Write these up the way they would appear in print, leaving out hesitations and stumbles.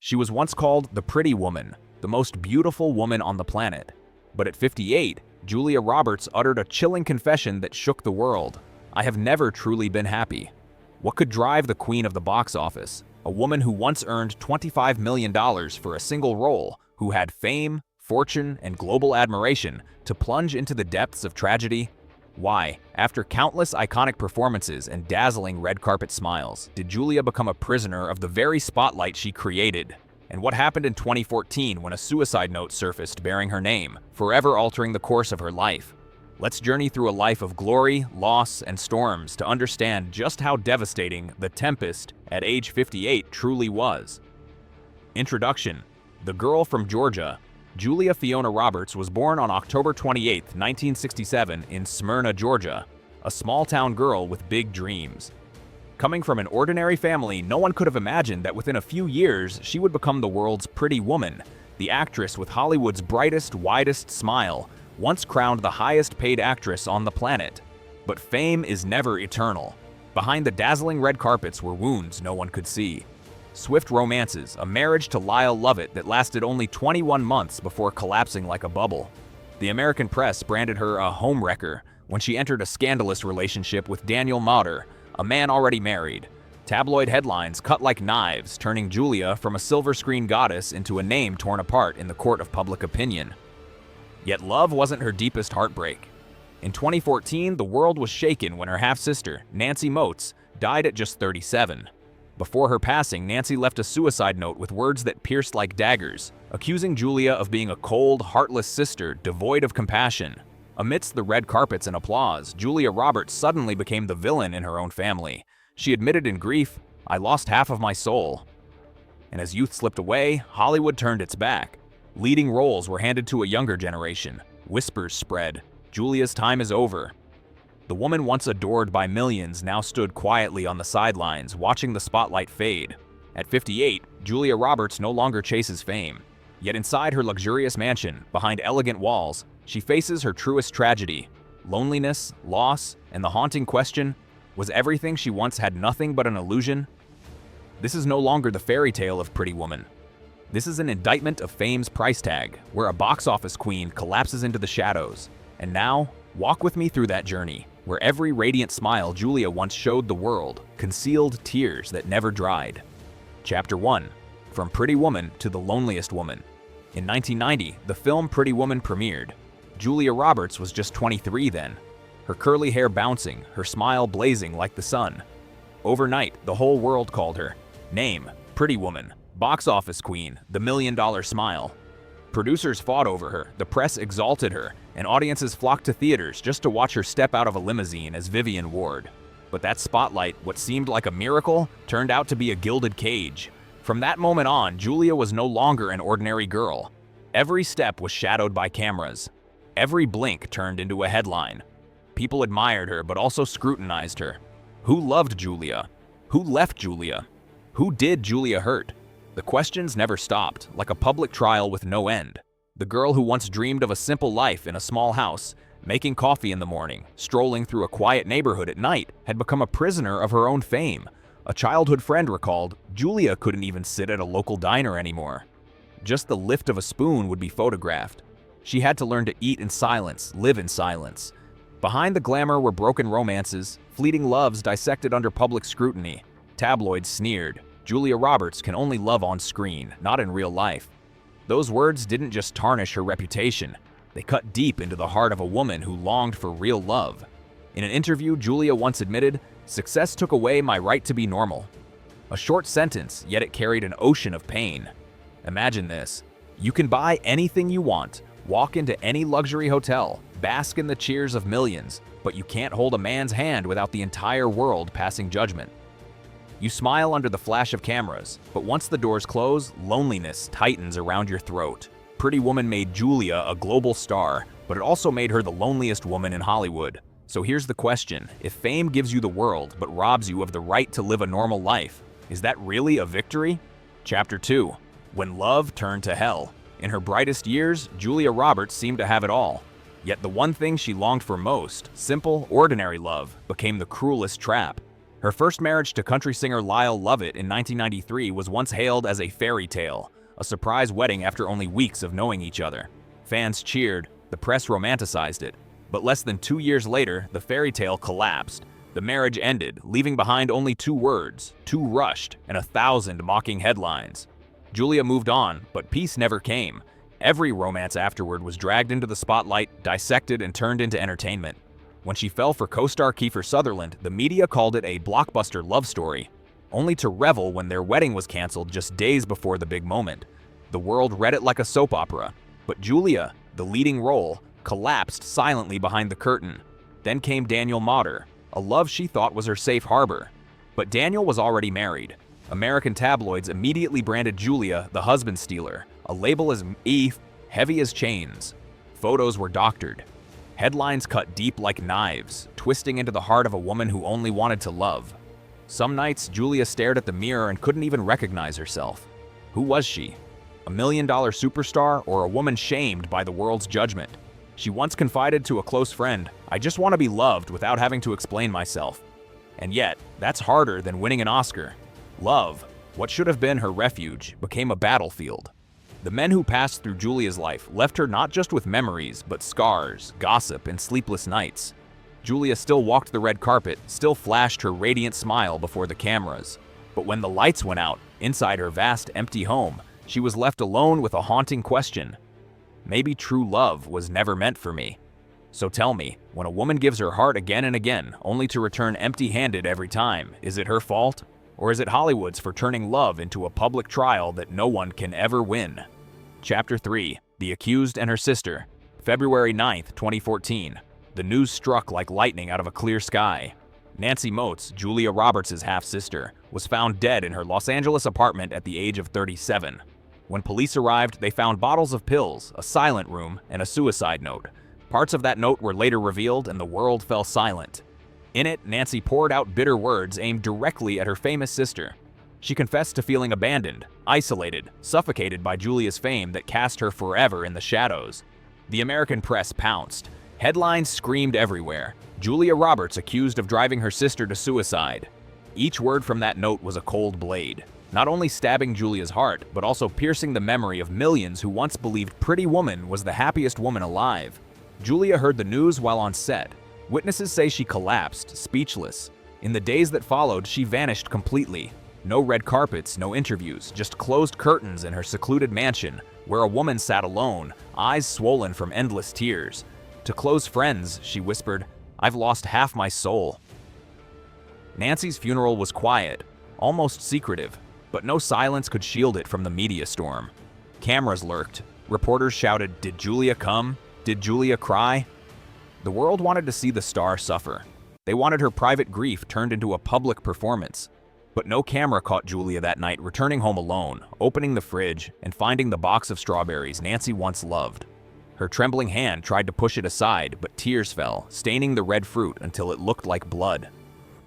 She was once called the pretty woman, the most beautiful woman on the planet. But at 58, Julia Roberts uttered a chilling confession that shook the world. "I have never truly been happy." What could drive the queen of the box office, a woman who once earned $25 million for a single role, who had fame, fortune, and global admiration, to plunge into the depths of tragedy? Why, after countless iconic performances and dazzling red carpet smiles, did Julia become a prisoner of the very spotlight she created? And what happened in 2014 when a suicide note surfaced bearing her name, forever altering the course of her life? Let's journey through a life of glory, loss, and storms to understand just how devastating The Tempest at age 58 truly was. Introduction. The girl from Georgia. Julia Fiona Roberts was born on October 28, 1967 in Smyrna, Georgia, a small-town girl with big dreams. Coming from an ordinary family, no one could have imagined that within a few years she would become the world's pretty woman, the actress with Hollywood's brightest, widest smile, once crowned the highest-paid actress on the planet. But fame is never eternal. Behind the dazzling red carpets were wounds no one could see. Swift romances, a marriage to Lyle Lovett that lasted only 21 months before collapsing like a bubble. The American press branded her a homewrecker when she entered a scandalous relationship with Daniel Mauder, a man already married. Tabloid headlines cut like knives, turning Julia from a silver screen goddess into a name torn apart in the court of public opinion. Yet love wasn't her deepest heartbreak. In 2014, the world was shaken when her half-sister, Nancy Moats, died at just 37. Before her passing, Nancy left a suicide note with words that pierced like daggers, accusing Julia of being a cold, heartless sister devoid of compassion. Amidst the red carpets and applause, Julia Roberts suddenly became the villain in her own family. She admitted in grief, "I lost half of my soul." And as youth slipped away, Hollywood turned its back. Leading roles were handed to a younger generation. Whispers spread, "Julia's time is over." The woman once adored by millions now stood quietly on the sidelines, watching the spotlight fade. At 58, Julia Roberts no longer chases fame. Yet inside her luxurious mansion, behind elegant walls, she faces her truest tragedy: loneliness, loss, and the haunting question, was everything she once had nothing but an illusion? This is no longer the fairy tale of Pretty Woman. This is an indictment of fame's price tag, where a box office queen collapses into the shadows. And now, walk with me through that journey, where every radiant smile Julia once showed the world concealed tears that never dried. Chapter 1. From Pretty Woman to the Loneliest Woman. In 1990, the film Pretty Woman premiered. Julia Roberts was just 23 then, her curly hair bouncing, her smile blazing like the sun. Overnight, the whole world called her. Name: Pretty Woman. Box office queen, the $1 million smile. Producers fought over her, the press exalted her, and audiences flocked to theaters just to watch her step out of a limousine as Vivian Ward. But that spotlight, what seemed like a miracle, turned out to be a gilded cage. From that moment on, Julia was no longer an ordinary girl. Every step was shadowed by cameras. Every blink turned into a headline. People admired her but also scrutinized her. Who loved Julia? Who left Julia? Who did Julia hurt? The questions never stopped, like a public trial with no end. The girl who once dreamed of a simple life in a small house, making coffee in the morning, strolling through a quiet neighborhood at night, had become a prisoner of her own fame. A childhood friend recalled, Julia couldn't even sit at a local diner anymore. Just the lift of a spoon would be photographed. She had to learn to eat in silence, live in silence. Behind the glamour were broken romances, fleeting loves dissected under public scrutiny. Tabloids sneered, Julia Roberts can only love on screen, not in real life. Those words didn't just tarnish her reputation. They cut deep into the heart of a woman who longed for real love. In an interview, Julia once admitted, "Success took away my right to be normal." A short sentence, yet it carried an ocean of pain. Imagine this. You can buy anything you want, walk into any luxury hotel, bask in the cheers of millions, but you can't hold a man's hand without the entire world passing judgment. You smile under the flash of cameras, but once the doors close, loneliness tightens around your throat. Pretty Woman made Julia a global star, but it also made her the loneliest woman in Hollywood. So here's the question: if fame gives you the world but robs you of the right to live a normal life, is that really a victory? Chapter 2. When Love Turned to Hell. In her brightest years, Julia Roberts seemed to have it all. Yet the one thing she longed for most, simple, ordinary love, became the cruelest trap. Her first marriage to country singer Lyle Lovett in 1993 was once hailed as a fairy tale, a surprise wedding after only weeks of knowing each other. Fans cheered, the press romanticized it, but less than 2 years later, the fairy tale collapsed. The marriage ended, leaving behind only 2 words, too rushed, and 1,000 mocking headlines. Julia moved on, but peace never came. Every romance afterward was dragged into the spotlight, dissected, and turned into entertainment. When she fell for co-star Kiefer Sutherland, the media called it a blockbuster love story, only to revel when their wedding was canceled just days before the big moment. The world read it like a soap opera, but Julia, the leading role, collapsed silently behind the curtain. Then came Daniel Motter, a love she thought was her safe harbor. But Daniel was already married. American tabloids immediately branded Julia the husband stealer, a label as heavy as chains. Photos were doctored. Headlines cut deep like knives, twisting into the heart of a woman who only wanted to love. Some nights, Julia stared at the mirror and couldn't even recognize herself. Who was she? A $1 million superstar or a woman shamed by the world's judgment? She once confided to a close friend, "I just want to be loved without having to explain myself." And yet, that's harder than winning an Oscar. Love, what should have been her refuge, became a battlefield. The men who passed through Julia's life left her not just with memories, but scars, gossip, and sleepless nights. Julia still walked the red carpet, still flashed her radiant smile before the cameras. But when the lights went out, inside her vast, empty home, she was left alone with a haunting question. Maybe true love was never meant for me. So tell me, when a woman gives her heart again and again, only to return empty-handed every time, is it her fault? Or is it Hollywood's for turning love into a public trial that no one can ever win? Chapter 3. The Accused and Her Sister. February 9th, 2014. The news struck like lightning out of a clear sky. Nancy Moats, Julia Roberts' half-sister, was found dead in her Los Angeles apartment at the age of 37. When police arrived, they found bottles of pills, a silent room, and a suicide note. Parts of that note were later revealed and the world fell silent. In it, Nancy poured out bitter words aimed directly at her famous sister. She confessed to feeling abandoned, isolated, suffocated by Julia's fame that cast her forever in the shadows. The American press pounced. Headlines screamed everywhere. Julia Roberts accused of driving her sister to suicide. Each word from that note was a cold blade, not only stabbing Julia's heart, but also piercing the memory of millions who once believed Pretty Woman was the happiest woman alive. Julia heard the news while on set. Witnesses say she collapsed, speechless. In the days that followed, she vanished completely. No red carpets, no interviews, just closed curtains in her secluded mansion, where a woman sat alone, eyes swollen from endless tears. To close friends, she whispered, "I've lost half my soul." Nancy's funeral was quiet, almost secretive, but no silence could shield it from the media storm. Cameras lurked. Reporters shouted, "Did Julia come? Did Julia cry?" The world wanted to see the star suffer. They wanted her private grief turned into a public performance. But no camera caught Julia that night returning home alone, opening the fridge, and finding the box of strawberries Nancy once loved. Her trembling hand tried to push it aside, but tears fell, staining the red fruit until it looked like blood.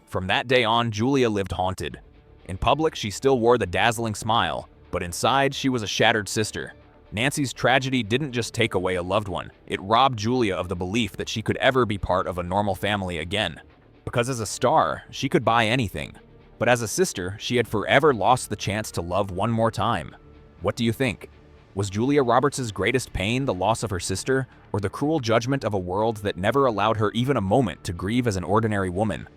From that day on, Julia lived haunted. In public, she still wore the dazzling smile, but inside, she was a shattered sister. Nancy's tragedy didn't just take away a loved one, it robbed Julia of the belief that she could ever be part of a normal family again. Because as a star, she could buy anything. But as a sister, she had forever lost the chance to love one more time. What do you think? Was Julia Roberts' greatest pain the loss of her sister, or the cruel judgment of a world that never allowed her even a moment to grieve as an ordinary woman?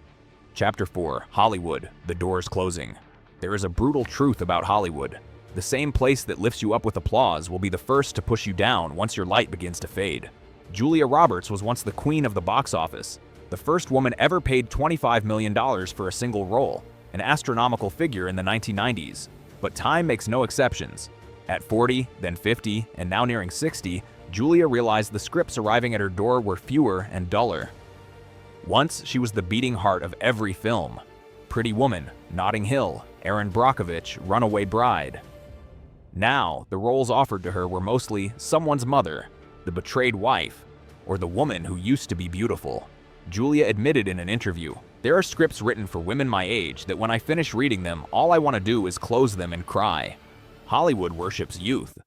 Chapter 4. Hollywood, the doors closing. There is a brutal truth about Hollywood. The same place that lifts you up with applause will be the first to push you down once your light begins to fade. Julia Roberts was once the queen of the box office, the first woman ever paid $25 million for a single role, an astronomical figure in the 1990s. But time makes no exceptions. At 40, then 50, and now nearing 60, Julia realized the scripts arriving at her door were fewer and duller. Once, she was the beating heart of every film. Pretty Woman, Notting Hill, Erin Brockovich, Runaway Bride. Now, the roles offered to her were mostly someone's mother, the betrayed wife, or the woman who used to be beautiful. Julia admitted in an interview, "There are scripts written for women my age that when I finish reading them, all I want to do is close them and cry." Hollywood worships youth.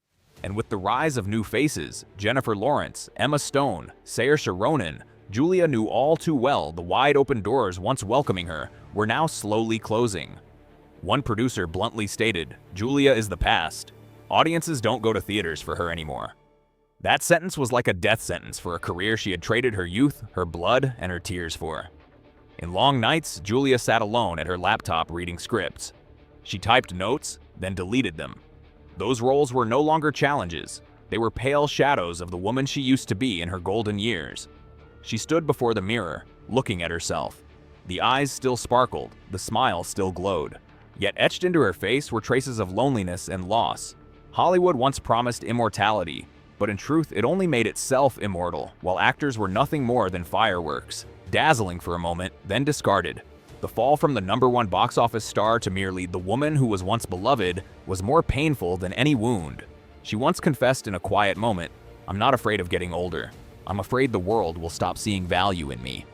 And with the rise of new faces, Jennifer Lawrence, Emma Stone, Saoirse Ronan, Julia knew all too well the wide-open doors once welcoming her were now slowly closing. One producer bluntly stated, "Julia is the past. Audiences don't go to theaters for her anymore." That sentence was like a death sentence for a career she had traded her youth, her blood, and her tears for. In long nights, Julia sat alone at her laptop reading scripts. She typed notes, then deleted them. Those roles were no longer challenges. They were pale shadows of the woman she used to be in her golden years. She stood before the mirror, looking at herself. The eyes still sparkled, the smile still glowed. Yet etched into her face were traces of loneliness and loss. Hollywood once promised immortality, but in truth it only made itself immortal, while actors were nothing more than fireworks, dazzling for a moment, then discarded. The fall from the #1 box office star to merely the woman who was once beloved was more painful than any wound. She once confessed in a quiet moment, "I'm not afraid of getting older. I'm afraid the world will stop seeing value in me."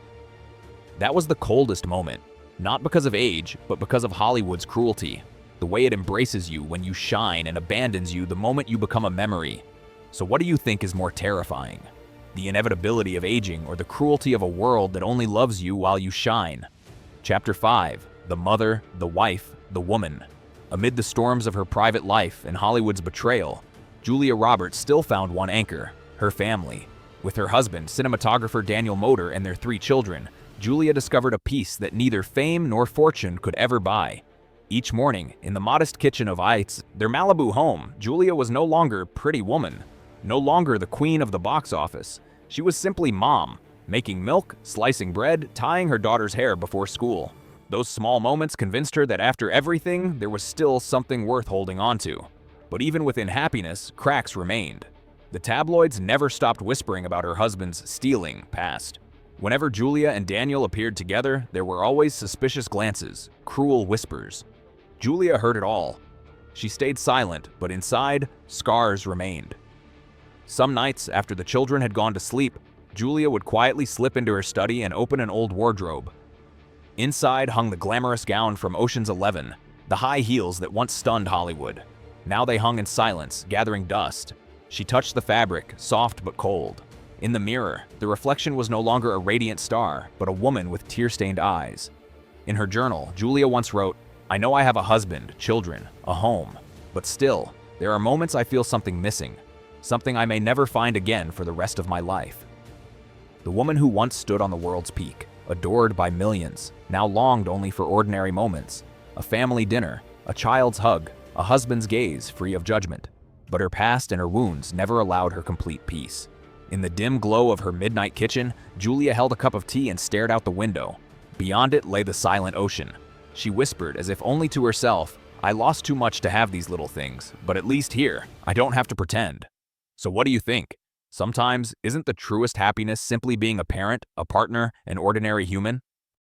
That was the coldest moment, not because of age, but because of Hollywood's cruelty. The way it embraces you when you shine and abandons you the moment you become a memory. So what do you think is more terrifying? The inevitability of aging or the cruelty of a world that only loves you while you shine? Chapter 5. The Mother, the Wife, the Woman. Amid the storms of her private life and Hollywood's betrayal, Julia Roberts still found one anchor, her family. With her husband, cinematographer Daniel Moder, and their 3 children, Julia discovered a peace that neither fame nor fortune could ever buy. Each morning, in the modest kitchen of Heights, their Malibu home, Julia was no longer Pretty Woman, no longer the queen of the box office. She was simply mom, making milk, slicing bread, tying her daughter's hair before school. Those small moments convinced her that after everything, there was still something worth holding on to. But even within happiness, cracks remained. The tabloids never stopped whispering about her husband's stealing past. Whenever Julia and Daniel appeared together, there were always suspicious glances, cruel whispers. Julia heard it all. She stayed silent, but inside, scars remained. Some nights, after the children had gone to sleep, Julia would quietly slip into her study and open an old wardrobe. Inside hung the glamorous gown from Ocean's 11, the high heels that once stunned Hollywood. Now they hung in silence, gathering dust. She touched the fabric, soft but cold. In the mirror, the reflection was no longer a radiant star, but a woman with tear-stained eyes. In her journal, Julia once wrote, "I know I have a husband, children, a home, but still, there are moments I feel something missing. Something I may never find again for the rest of my life." The woman who once stood on the world's peak, adored by millions, now longed only for ordinary moments, a family dinner, a child's hug, a husband's gaze free of judgment. But her past and her wounds never allowed her complete peace. In the dim glow of her midnight kitchen, Julia held a cup of tea and stared out the window. Beyond it lay the silent ocean. She whispered, as if only to herself, "I lost too much to have these little things, but at least here, I don't have to pretend." So what do you think? Sometimes, isn't the truest happiness simply being a parent, a partner, an ordinary human?